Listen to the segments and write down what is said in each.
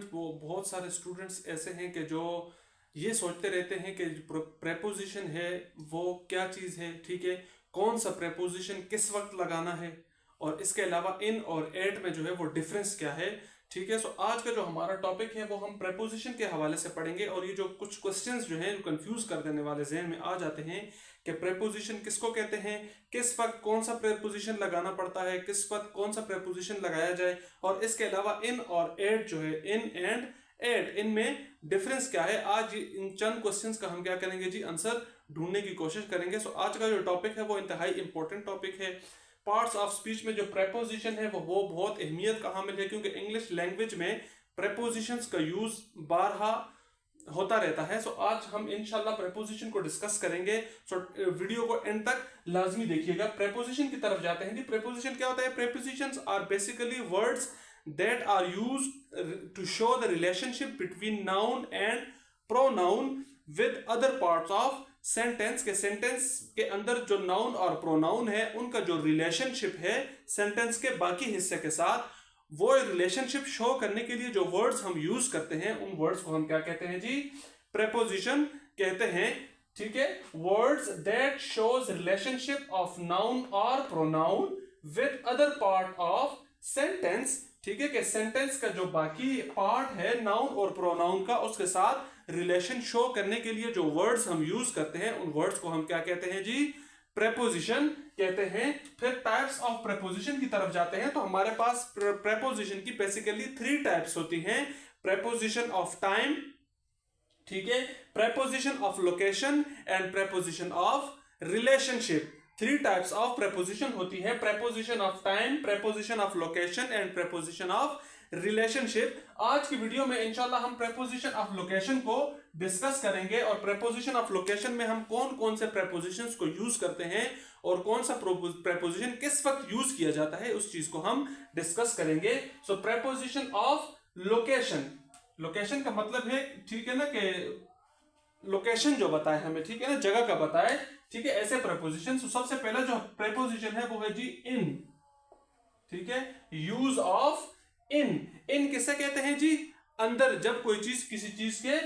बहुत सारे स्टूडेंट्स ऐसे हैं कि जो ये सोचते रहते हैं कि प्रेपोजिशन है वो क्या चीज़ है, ठीक है, कौन सा प्रेपोजिशन किस वक्त लगाना है, और इसके अलावा इन और एट में जो है वो डिफरेंस क्या है, ठीक है। सो आज का जो हमारा टॉपिक है वो हम प्रेपोजिशन के हवाले से पढ़ेंगे, और ये जो कुछ क्वेश्चंस जो हैं जो कंफ्यूज कर देने वाले जहन में आ जाते हैं कि प्रेपोजिशन किसको कहते हैं, किस वक्त कौन सा प्रेपोजिशन लगाना पड़ता है, किस वक्त कौन सा प्रेपोजिशन लगाया जाए, और इसके अलावा इन और एट जो है, इन एंड एट, इनमें डिफरेंस क्या है। आज इन चंद क्वेश्चंस का हम क्या करेंगे जी, आंसर ढूंढने की कोशिश करेंगे। सो आज का जो टॉपिक है वो इंतहाई इंपॉर्टेंट टॉपिक है। पार्ट्स ऑफ स्पीच में जो प्रेपोजिशन है वो बहुत अहमियत का हामिल है, क्योंकि इंग्लिश लैंग्वेज में प्रेपोजिशंस का यूज बारहा होता रहता है। सो आज हम इंशाल्लाह प्रेपोजिशन को डिस्कस करेंगे। सो वीडियो को एंड तक लाजमी देखिएगा। प्रेपोजिशन की तरफ जाते हैं जी। प्रेपोजिशन क्या होता है? Prepositions are basically words that are used to show the relationship between noun and pronoun with other parts of sentence। के सेंटेंस के अंदर जो नाउन और प्रोनाउन है उनका जो रिलेशनशिप है सेंटेंस के बाकी हिस्से के साथ, वो रिलेशनशिप शो करने के लिए जो वर्ड्स हम यूज करते हैं उन वर्ड्स को हम क्या कहते हैं जी? प्रेपोजिशन कहते हैं, ठीक है। Words that shows relationship of noun और pronoun with other part of sentence, ठीक है, कि सेंटेंस का जो बाकी पार्ट है नाउन और प्रोनाउन का, उसके साथ रिलेशन शो करने के लिए जो वर्ड्स हम यूज करते हैं उन वर्ड्स को हम क्या कहते हैं जी? प्रेपोजिशन कहते हैं। फिर टाइप्स ऑफ प्रेपोजिशन की तरफ जाते हैं। तो हमारे पास प्रेपोजिशन की बेसिकली 3 टाइप्स होती हैं। प्रेपोजिशन ऑफ टाइम, ठीक है, preposition of location and preposition of relationship. 3 types of preposition होती है। Preposition of time, preposition of location and preposition of relationship. आज की वीडियो में इंशाल्लाह हम प्रेपोजिशन ऑफ लोकेशन को डिस्कस करेंगे, और प्रेपोजिशन ऑफ लोकेशन में हम कौन कौन से प्रेपोजिशंस को यूज करते हैं और कौन सा प्रेपोजिशन किस वक्त यूज किया जाता है उस चीज को हम डिस्कस करेंगे। सो प्रेपोजिशन ऑफ लोकेशन, लोकेशन का मतलब है, ठीक है ना, कि लोकेशन जो बताए हमें, ठीक है ना, जगह का बताए, ठीक है, ऐसे प्रेपोजिशन। सबसे पहला जो प्रेपोजिशन है वो है जी इन, ठीक है, यूज ऑफ इन। इन किसे कहते हैं जी? अंदर, जब कोई चीज किसी चीज के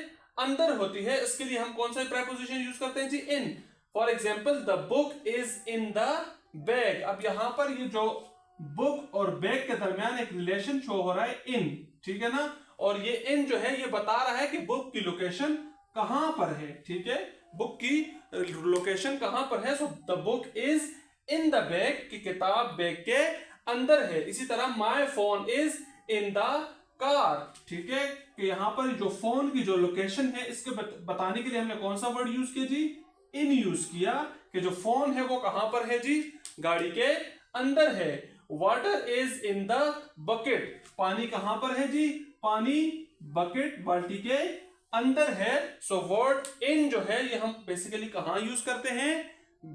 अंदर होती है, इसके लिए हम कौन सा प्रेपोजिशन यूज करते हैं जी? In. For example, the book is in the bag. अब यहां पर ये जो बुक और बैग के दरमियान एक रिलेशन शो हो रहा है, इन, ठीक है ना, और ये इन जो है ये बता रहा है कि बुक की लोकेशन कहां पर है, ठीक है, बुक की लोकेशन कहां पर है। So the book is in the bag, की किताब बैग के अंदर है। इसी तरह my phone is in the car, ठीक है, कि यहां पर जो फोन की जो लोकेशन है इसके बताने के लिए हमने कौन सा वर्ड यूज किया जी? इन यूज किया, कि जो फोन है वो कहां पर है जी? गाड़ी के अंदर है। Water is in the bucket, पानी कहां पर है जी? पानी बकेट, बाल्टी के अंदर है। सो वर्ड इन जो है ये हम बेसिकली कहां यूज करते हैं?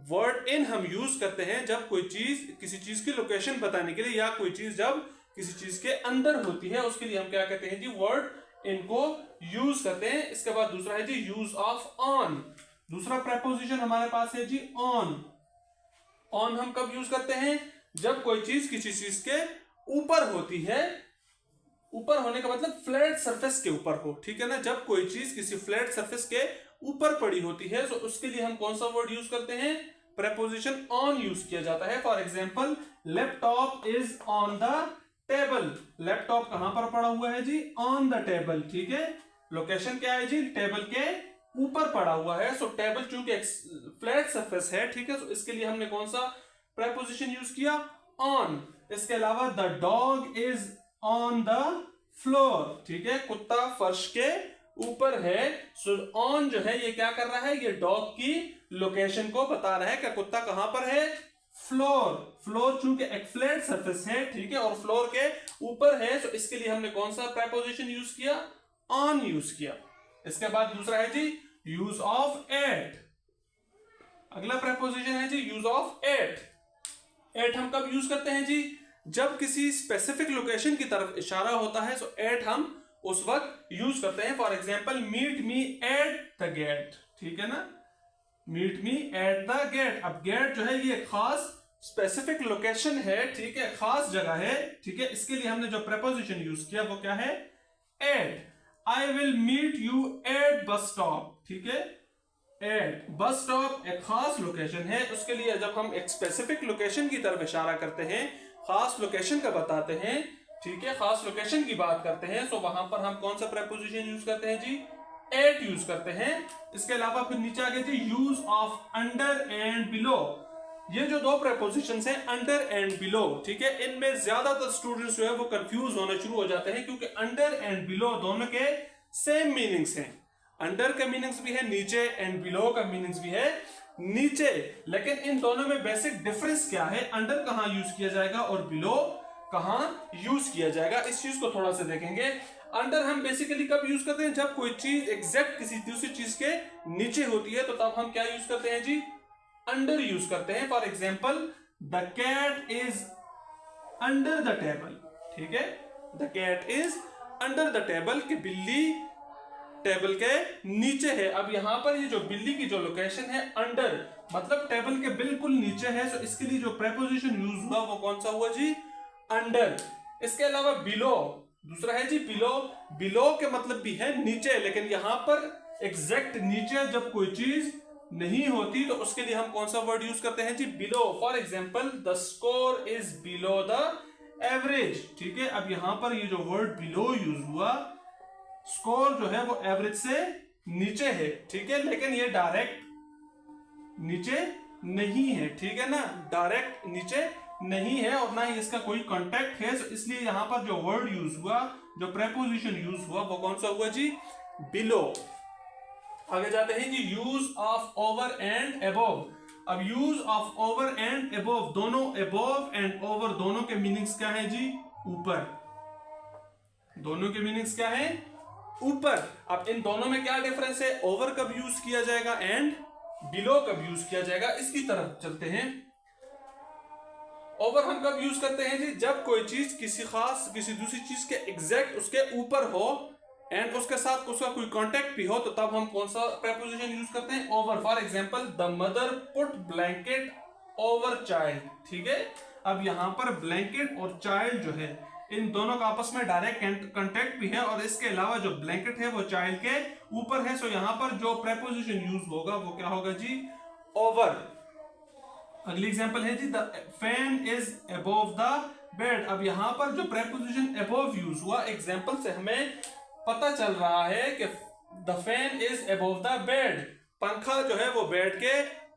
वर्ड इन हम यूज करते हैं जब कोई चीज, किसी चीज की लोकेशन बताने के लिए, या कोई चीज जब किसी चीज के अंदर होती है उसके लिए हम क्या कहते हैं जी? वर्ड इन को यूज करते हैं। इसके बाद दूसरा है जी यूज ऑफ ऑन। दूसरा प्रेपोजिशन हमारे पास है जी ऑन। ऑन हम कब यूज करते हैं? जब कोई चीज किसी चीज के ऊपर होती है। ऊपर होने का मतलब फ्लैट सरफेस के ऊपर हो, ठीक है ना, जब कोई चीज किसी फ्लैट सरफेस के ऊपर पड़ी होती है तो उसके लिए हम कौन सा वर्ड यूज करते हैं? प्रेपोजिशन ऑन यूज किया जाता है। For example, laptop is on the table. Laptop कहां पर पड़ा हुआ है जी? ऑन द टेबल, ठीक है, लोकेशन क्या है जी? टेबल के ऊपर पड़ा हुआ है। सो टेबल चूंकि एक फ्लैट सरफेस है, ठीक है, तो इसके लिए हमने कौन सा प्रेपोजिशन यूज किया? ऑन। इसके अलावा the dog is on the floor, ठीक है, कुत्ता फर्श के ऊपर है। सो ऑन जो है ये क्या कर रहा है? ये डॉग की लोकेशन को बता रहा है कि कुत्ता कहां पर है? फ्लोर। फ्लोर चूंकि एक फ्लैट सरफेस है, ठीक है, और फ्लोर के ऊपर है, तो इसके लिए हमने कौन सा प्रेपोजिशन यूज किया? ऑन यूज किया। इसके बाद दूसरा है जी यूज ऑफ एट। अगला प्रेपोजिशन है जी यूज ऑफ एट। एट हम कब यूज करते हैं जी? जब किसी स्पेसिफिक लोकेशन की तरफ इशारा होता है, सो एट हम उस वक्त यूज करते हैं। For example, meet me at the gate, ठीक है ना, meet me at the gate. अब गेट जो है ये खास स्पेसिफिक लोकेशन है, ठीक है, खास जगह है, ठीक है, इसके लिए हमने जो प्रेपोजिशन यूज किया वो क्या है? At, I will meet you at bus stop, ठीक है। एट बस स्टॉप एक खास लोकेशन है, उसके लिए जब हम एक स्पेसिफिक लोकेशन की तरफ इशारा करते हैं, खास लोकेशन का बताते हैं, ठीक है, खास लोकेशन की बात करते हैं, तो वहां पर हम कौन सा प्रेपोजिशन यूज करते हैं जी, एट यूज करते हैं। इसके अलावा फिर नीचे आगे जी use of under and below, ये जो दो प्रेपोजिशंस हैं अंडर एंड बिलो, ठीक है, इनमें ज्यादातर स्टूडेंट्स जो है वो कंफ्यूज होना शुरू हो जाते हैं, क्योंकि अंडर एंड बिलो दोनों के सेम मीनिंग्स हैं। अंडर का मीनिंग्स भी है नीचे एंड बिलो का मीनिंग्स भी है नीचे, लेकिन इन दोनों में बेसिक डिफरेंस क्या है, अंडर कहां यूज किया जाएगा और बिलो कहां यूज किया जाएगा, इस चीज को थोड़ा सा देखेंगे। अंडर हम बेसिकली कब यूज करते हैं, जब कोई चीज एग्जैक्ट किसी दूसरी चीज के नीचे होती है, तो तब हम क्या यूज करते हैं जी, अंडर यूज करते हैं। For example the cat is under the table, ठीक है, the cat is under the table, कि बिल्ली टेबल के नीचे है। अब यहां पर ये जो बिल्ली की जो लोकेशन है अंडर, मतलब टेबल के बिल्कुल नीचे है, तो इसके लिए जो प्रेपोजिशन यूज हुआ वो कौन सा हुआ जी, अंडर। इसके अलावा बिलो दूसरा है जी, बिलो, बिलो के मतलब भी है नीचे, लेकिन यहां पर एग्जैक्ट नीचे जब कोई चीज नहीं होती तो उसके लिए हम कौन सा वर्ड यूज करते हैं जी, below. For example the score is below the average, ठीक है। अब यहां पर ये जो वर्ड बिलो यूज हुआ, स्कोर जो है वो एवरेज से नीचे है, ठीक है, लेकिन ये डायरेक्ट नीचे नहीं है, ठीक है ना, डायरेक्ट नीचे नहीं है और ना ही इसका कोई कांटेक्ट है, तो इसलिए यहां पर जो वर्ड यूज हुआ, जो प्रेपोजिशन यूज हुआ वो कौन सा हुआ जी, बिलो। आगे जाते हैं जी use of over and above. अब use of over and above, दोनों अबोव एंड ओवर दोनों के मीनिंग्स क्या है जी, ऊपर, दोनों के मीनिंग्स क्या है, ऊपर। अब इन दोनों में क्या डिफरेंस है, ओवर कब यूज किया जाएगा एंड बिलो कब यूज किया जाएगा, इसकी तरफ चलते हैं। ओवर हम कब यूज करते हैं जी, जब कोई चीज किसी दूसरी चीज के एग्जैक्ट उसके ऊपर हो एंड उसके साथ उसका कोई कांटेक्ट भी हो, तो तब हम कौन सा प्रेपोजिशन यूज करते हैं, over. For example the mother put blanket over child, ठीक है। अब यहां पर ब्लैंकेट और चाइल्ड जो है इन दोनों का आपस में डायरेक्ट कांटेक्ट भी है, और इसके अलावा जो ब्लैंकेट है वो चाइल्ड के ऊपर है, सो यहां पर जो प्रेपोजिशन यूज होगा वो क्या होगा जी, ओवर। अगली एग्जांपल है जी the fan is above the bed. अब यहां पर जो प्रेपोजिशन अबोव यूज हुआ, एग्जांपल से हमें पता चल रहा है कि the fan is above the bed, पंखा जो है वो बेड के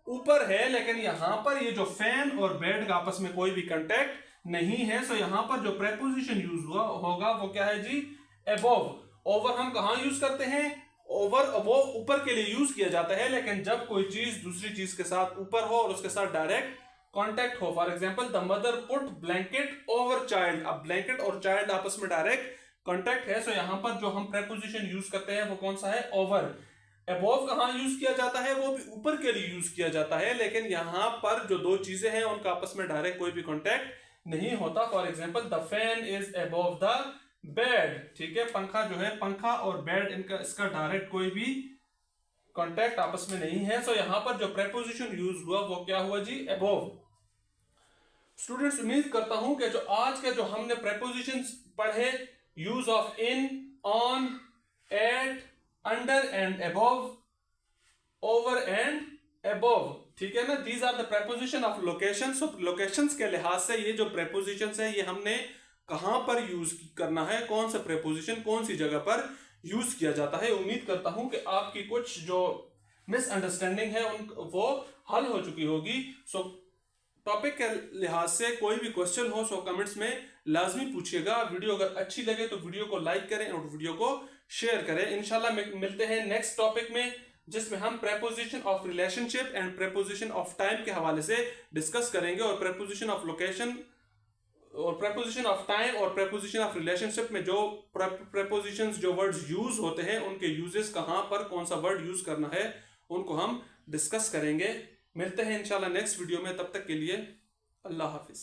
ऊपर है, लेकिन यहां पर ये जो फैन और बेड का आपस में कोई भी कांटेक्ट नहीं है, सो यहां पर जो प्रेपोजिशन यूज हुआ होगा वो क्या है जी, अबोव। ओवर हम कहां यूज करते हैं, ओवर अबोव ऊपर के लिए यूज किया जाता है, लेकिन जब कोई चीज दूसरी चीज के साथ ऊपर हो और उसके साथ डायरेक्ट कांटेक्ट हो। For example the mother put blanket over child, अब ब्लैंकेट और चाइल्ड आपस में डायरेक्ट कांटेक्ट है, सो यहां पर जो हम प्रेपोजिशन यूज करते हैं वो कौन सा है, ओवर। अबोव कहां यूज किया जाता है, वो भी ऊपर के लिए यूज किया जाता है, लेकिन यहां पर जो दो चीजें हैं उनका आपस में डायरेक्ट कोई भी कांटेक्ट नहीं होता। For example the fan is above the bed, ठीक है, पंखा जो है, पंखा और बेड इनका इसका डायरेक्ट कोई भी कांटेक्ट आपस में नहीं है, सो यहां पर जो प्रेपोजिशन यूज हुआ वो क्या हुआ जी, अबोव। स्टूडेंट्स उम्मीद करता हूं कि जो आज के जो हमने प्रेपोजिशंस पढ़े, use of in, on, at, under and above, over and above, ठीक है ना, these are the preposition of location. So locations के लिहाज से ये जो प्रेपोजिशंस है ये हमने कहां पर यूज करना है, कौन सा प्रेपोजिशन कौन सी जगह पर यूज किया जाता है। उम्मीद करता हूं कि आपकी कुछ जो मिसअंडरस्टैंडिंग है वो हल हो चुकी होगी। सो टॉपिक के लिहाज से कोई भी क्वेश्चन हो सो कमेंट्स में लाजमी पूछिएगा। वीडियो अगर अच्छी लगे तो वीडियो को लाइक करें और वीडियो को शेयर करें। इंशाल्लाह मिलते हैं नेक्स्ट टॉपिक में, जिसमें हम preposition of relationship and preposition of time के हवाले से डिस्कस करेंगे, और प्रेपोजिशन ऑफ लोकेशन और प्रेपोजिशन ऑफ टाइम और प्रेपोजिशन ऑफ रिलेशनशिप में जो प्रेपोजिशंस जो वर्ड्स यूज होते हैं उनके यूजेस कहां पर कौन सा वर्ड यूज करना है उनको हम डिस्कस करेंगे। मिलते हैं इंशाल्लाह नेक्स्ट वीडियो में, तब तक के लिए अल्लाह हाफिज।